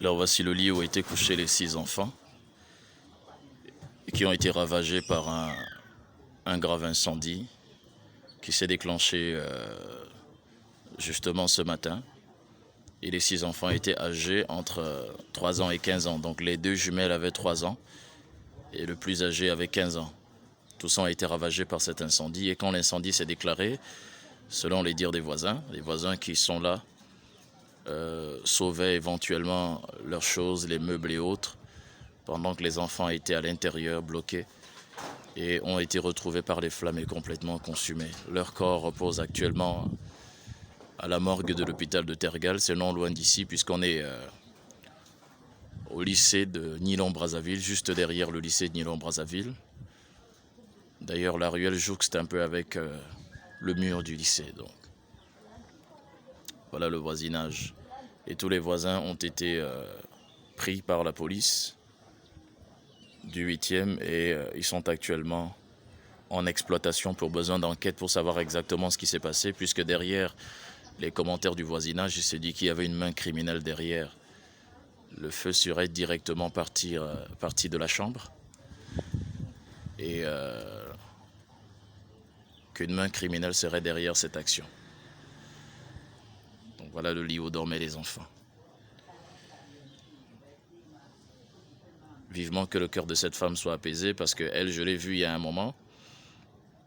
Alors voici le lit où étaient couchés les 6 enfants et qui ont été ravagés par un grave incendie qui s'est déclenché justement ce matin. Et les 6 enfants étaient âgés entre 3 ans et 15 ans. Donc les 2 jumelles avaient 3 ans et le plus âgé avait 15 ans. Tous ont été ravagés par cet incendie et quand l'incendie s'est déclaré, selon les dires des voisins qui sont là, sauvaient éventuellement leurs choses, les meubles et autres, pendant que les enfants étaient à l'intérieur bloqués et ont été retrouvés par les flammes et complètement consumés. Leur corps repose actuellement à la morgue de l'hôpital de Tergal, c'est non loin d'ici puisqu'on est au lycée de Nilon-Brazzaville, juste derrière le lycée de Nilon-Brazzaville. D'ailleurs, la ruelle jouxte un peu avec le mur du lycée. Donc, voilà le voisinage. Et tous les voisins ont été pris par la police du 8e et ils sont actuellement en exploitation pour besoin d'enquête pour savoir exactement ce qui s'est passé, puisque derrière les commentaires du voisinage, il s'est dit qu'il y avait une main criminelle derrière. Le feu serait directement parti de la chambre et qu'une main criminelle serait derrière cette action. Donc voilà le lit où dormaient les enfants. Vivement que le cœur de cette femme soit apaisé parce qu'elle, je l'ai vue il y a un moment,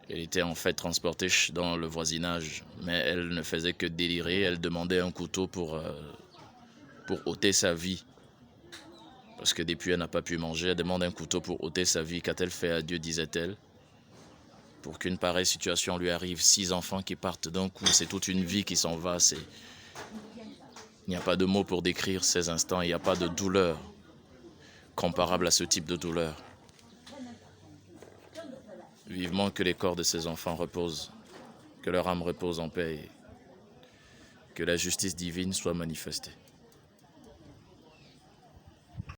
elle était en fait transportée dans le voisinage, mais elle ne faisait que délirer, elle demandait un couteau pour ôter sa vie. Parce que depuis elle n'a pas pu manger, elle demande un couteau pour ôter sa vie. Qu'a-t-elle fait à Dieu, disait-elle, pour qu'une pareille situation lui arrive? 6 enfants qui partent d'un coup, c'est toute une vie qui s'en va. Il n'y a pas de mots pour décrire ces instants, il n'y a pas de douleur comparable à ce type de douleur. Vivement que les corps de ces enfants reposent, que leur âme repose en paix et que la justice divine soit manifestée.